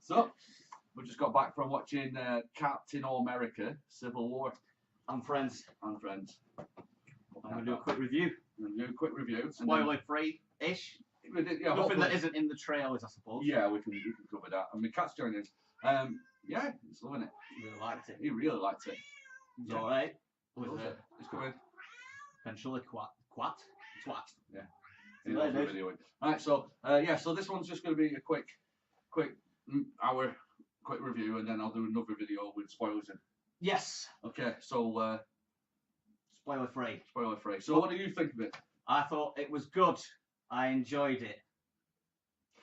So, we just got back from watching Captain America: Civil War. And friends. And friends. I'm going to do a quick review. We're going to do a quick review. Spoiler-free-ish. Yeah, Nothing that isn't in the trailers, I suppose. Yeah, we can cover that. And my cat's joining us. Yeah, he's loving it. He really liked it. He really liked it. It's alright. It's coming. Eventually, twat. Yeah. He loves the video. Alright, so yeah, so this one's just going to be a quick hour quick review, and then I'll do another video with spoilers in. Yes. Okay, so spoiler-free. Spoiler-free. So what do you think of it? I thought it was good. I enjoyed it.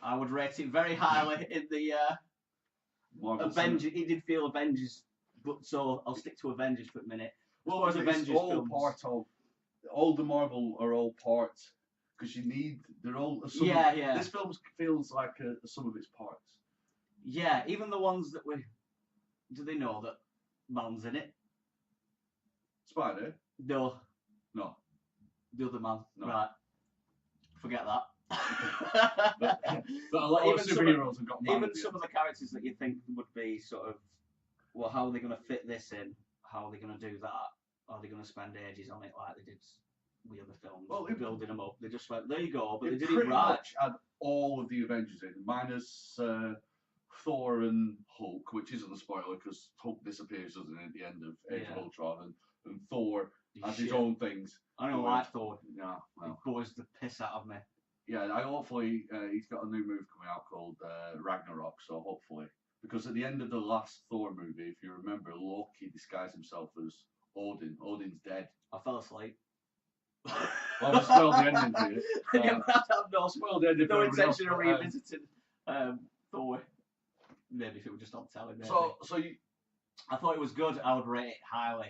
I would rate it very highly in the Avengers. It did feel Avengers, but so I'll stick to Avengers for a minute. Well, it's Avengers all films. part of all the Marvel are all part because you need they're all. Yeah. This film feels like a sum of its parts. Yeah, even the ones that we do they know that man's in it? Spider? No. The other man. No. Right. Forget that. but a lot of superheroes have got man. Even some of the characters that you think would be sort of, well, how are they going to fit this in? How are they going to do that? Are they going to spend ages on it like they did with other films? Well, building them up. They just went, there you go, but they did it right. Much had all of the Avengers in, minus Thor and Hulk, which isn't a spoiler because Hulk disappears, doesn't it, at the end of Age of Ultron, and Thor has his own things. I don't like Thor. Yeah, well. It bores the piss out of me. Yeah, hopefully he's got a new move coming out called Ragnarok, so hopefully. Because at the end of the last Thor movie, if you remember, Loki disguised himself as Odin. Odin's dead. I fell asleep. Well, I spoiled the ending to you. No intention of revisiting Thor. Maybe if it were just on telly. I thought it was good. I would rate it highly.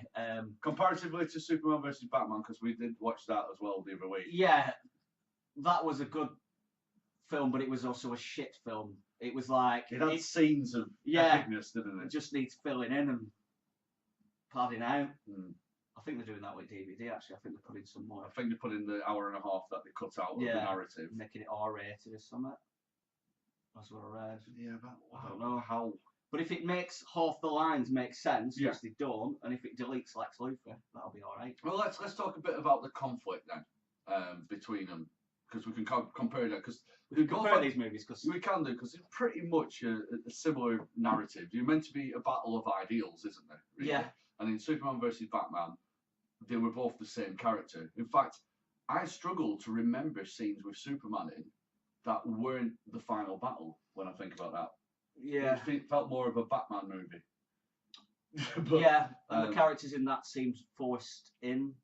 Comparatively to Superman vs. Batman, because we did watch that as well the other week. Yeah, that was a good film, but it was also a shit film. It was like it had scenes of epicness, didn't it? It just needs filling in and padding out. I think they're doing that with DVD. Actually, I think they're putting some more. I think they put in the hour and a half that they cut out of the narrative, making it R-rated or something. That's what I read. Yeah, but I don't know how. But if it makes half the lines make sense, which they don't, and if it deletes Lex Luthor, that'll be all right. Well, let's talk a bit about the conflict then between them, because we can compare that. Because we can compare these movies, because we can do, because it's pretty much a similar narrative. You're meant to be a battle of ideals, isn't there? Really? Yeah. And in Superman vs. Batman, they were both the same character. In fact, I struggle to remember scenes with Superman in that weren't the final battle when I think about that. Yeah. It felt more of a Batman movie. But, and the characters in that seemed forced in.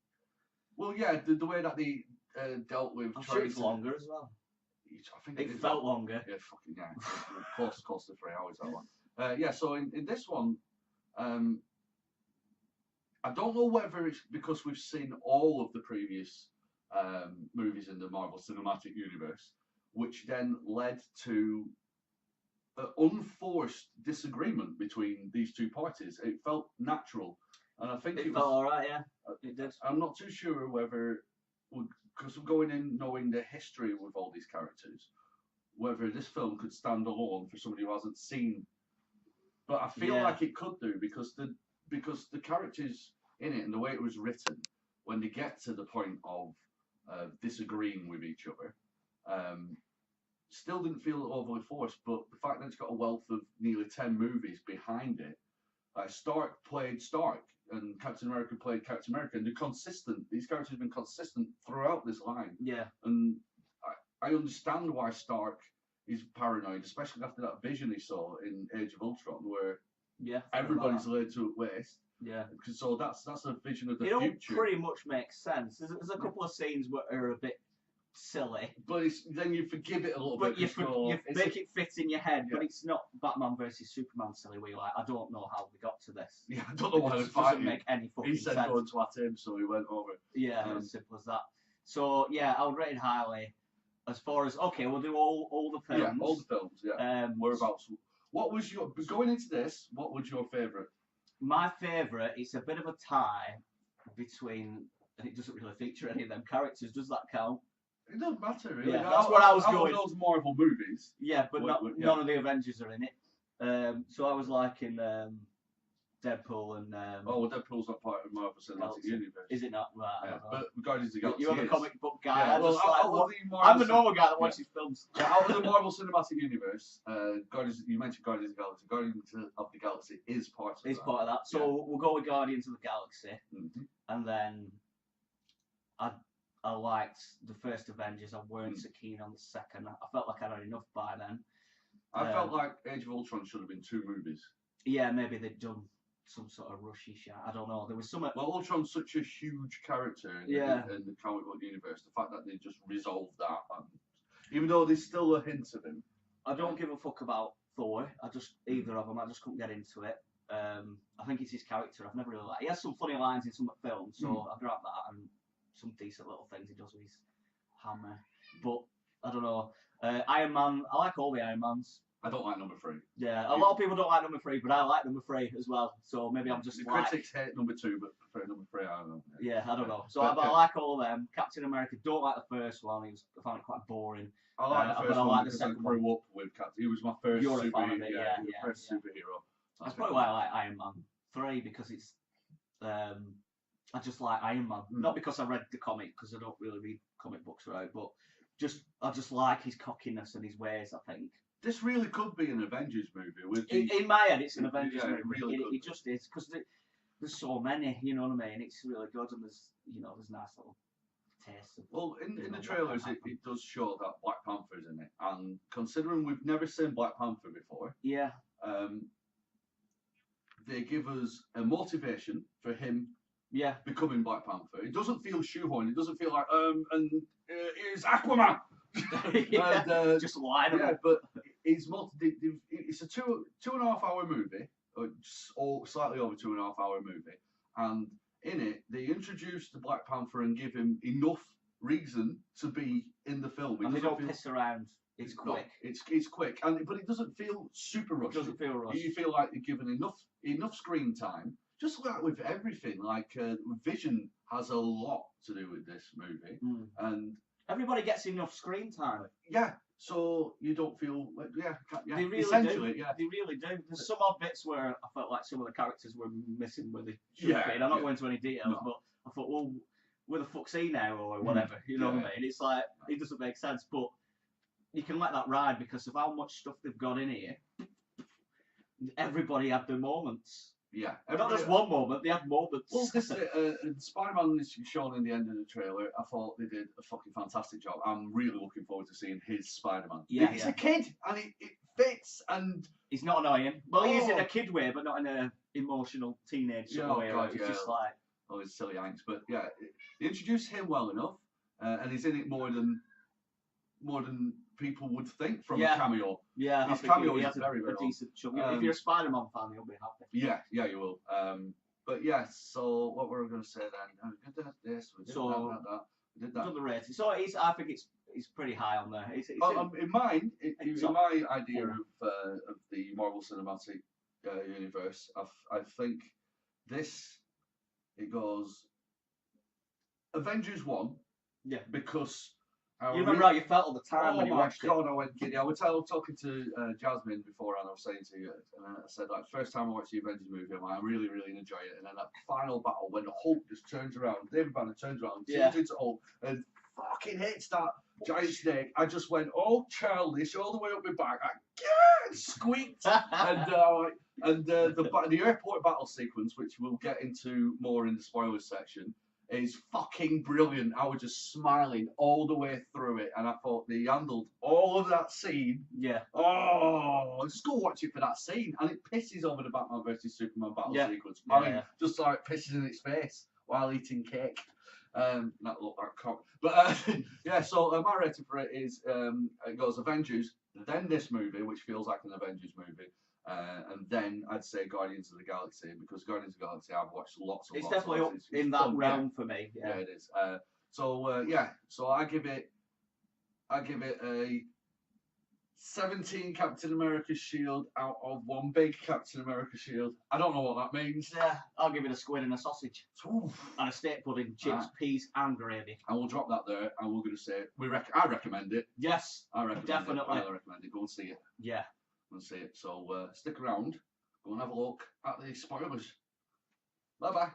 Well, yeah, the way that they dealt with. I'm sure it's longer as well. I think it felt longer. Yeah, fucking yeah. close to 3 hours, that one. Yeah, so in this one, I don't know whether it's because we've seen all of the previous movies in the Marvel Cinematic Universe, which then led to unforced disagreement between these two parties. It felt natural, and I think it felt alright. Yeah, it did. I'm not too sure whether, because we're going in knowing the history with all these characters, whether this film could stand alone for somebody who hasn't seen. But I feel like it could do, because the characters in it and the way it was written, when they get to the point of disagreeing with each other, still didn't feel overly forced. But the fact that it's got a wealth of nearly 10 movies behind it, Stark played Stark and Captain America played Captain America, and they're consistent. These characters have been consistent throughout this line. Yeah. And I understand why Stark is paranoid, especially after that vision he saw in Age of Ultron, where everybody's laid to waste. Yeah. So that's a vision of the future. It all pretty much makes sense. There's a couple of scenes where are a bit silly, but then you forgive it a little bit. But you make it fit in your head, but it's not Batman versus Superman silly. Where you're like, I don't know how we got to this. Yeah, I don't know why it doesn't make any fucking sense. He said go to at him, so he went over. Yeah, as simple as that. So yeah, I would rate it highly. As far as we'll do all the films. Yeah, all the films. Yeah. Whereabouts? What was your going into this? What was your favourite? My favourite, it's a bit of a tie between and it doesn't really feature any of them characters. Does that count? It doesn't matter really. Yeah, that's where I was out going. Of those Marvel movies. Yeah, but none of the Avengers are in it. So I was liking Deadpool and. Well, Deadpool's not part of Marvel Cinematic Universe. Is it not? Right. Yeah, but Guardians of the Galaxy. You're the comic book guy. Yeah, well, I'm the normal guy that watches films. Yeah, out of the Marvel Cinematic Universe, you mentioned Guardians of the Galaxy. Guardians of the Galaxy is part of that. It's part of that. So we'll go with Guardians of the Galaxy, and then I liked the first Avengers. I weren't so keen on the second. I felt like I'd had enough by then. I felt like Age of Ultron should have been 2 movies. Yeah, maybe they'd done some sort of rushy shit. I don't know. There was some. Well, Ultron's such a huge character in the comic book universe. The fact that they just resolved that, even though there's still a hint of him. I don't give a fuck about Thor. Either of them. I just couldn't get into it. I think it's his character. I've never really liked. He has some funny lines in some films, so I've grabbed that and some decent little things he does with his hammer. But I don't know. Iron Man. I like all the Iron Mans. I don't like number 3. Yeah, a lot of people don't like number 3, but I like number 3 as well. So maybe I'm just the critics hate number 2, but prefer number 3. I don't know. Yeah, I don't know. So I like all of them. Captain America. Don't like the first one. I found it quite boring. I like the first one because I grew up with Captain. He was my first superhero. First superhero. That's probably why I like Iron Man 3 because it's. I just like Iron Man, not because I read the comic because I don't really read comic books, right? But I just like his cockiness and his ways. I think. This really could be an Avengers movie. In my head, it's an Avengers movie. Really it just is because there's so many. You know what I mean? It's really good, and there's nice little tastes. Well, in the trailers, it does show that Black Panther's in it, and considering we've never seen Black Panther before, they give us a motivation for him. Yeah, becoming Black Panther. It doesn't feel shoehorned. It doesn't feel like here's Aquaman. Just line up. But it's a 2.5 hour movie, or slightly over 2.5 hour movie, and in it they introduce the Black Panther and give him enough reason to be in the film. And they don't piss around. It's quick. No, it's quick, but it doesn't feel super rushed. It doesn't feel rushed. You feel like you're given enough screen time. Just like with everything, Vision has a lot to do with this movie, and everybody gets enough screen time. Yeah, so you don't feel like They really essentially, do. They really do. There's some odd bits where I felt like some of the characters were missing where they should have been. I'm not going into any details, but I thought, well, where the fuck's he now or whatever? You know what I mean? It's like it doesn't make sense, but you can let that ride because of how much stuff they've got in here. Everybody had their moments. Yeah, not just one moment, they had moments. Well, Spider-Man is shown in the end of the trailer. I thought they did a fucking fantastic job. I'm really looking forward to seeing his Spider-Man. Yeah, he's a kid, and it fits, and he's not annoying. Well, he is in a kid way, but not in an emotional teenage sort of way. It's just like all his silly angst. But yeah, they introduced him well enough, and he's in it more than people would think from a cameo. Yeah, his cameo is very decent chunk. If you're a Spider-Man fan, you'll be happy. Yeah, you will. But yeah, so what were we going to say then? We did this, we did that. We did that. The rating. So I think it's pretty high on there. In my idea of the Marvel Cinematic Universe, I think it goes Avengers 1. Yeah. Because you remember how you felt all the time when you watched it? Oh my God, I went giddy. I was talking to Jasmine before, and I was saying to you, and I said, first time I watched the Avengers movie, I really, really enjoy it. And then that final battle, when Hulk just turns around, David Banner turns around, turns into Hulk, and fucking hits that giant snake. I just went all childish all the way up my back. I squeaked, and the airport battle sequence, which we'll get into more in the spoilers section, is fucking brilliant. I was just smiling all the way through it, and I thought they handled all of that scene. Yeah. Oh, just go watch it for that scene, and it pisses over the Batman versus Superman battle sequence. Just like pisses in its face while eating cake. That looked like cock. But so my rating for it is it goes Avengers, then this movie, which feels like an Avengers movie. And then I'd say Guardians of the Galaxy, because Guardians of the Galaxy I've watched lots of. It's definitely up in that realm for me. Yeah, it is. So I give it a 17 Captain America shield out of one big Captain America shield. I don't know what that means. Yeah, I'll give it a squid and a sausage. Oof. And a steak pudding, chips, peas, and gravy. And we'll drop that there, and we're going to say, I recommend it. Yes, I recommend definitely. it. I highly recommend it. Go and see it. Yeah. Go and see it. So stick around. Go and have a look at the spoilers. Bye-bye.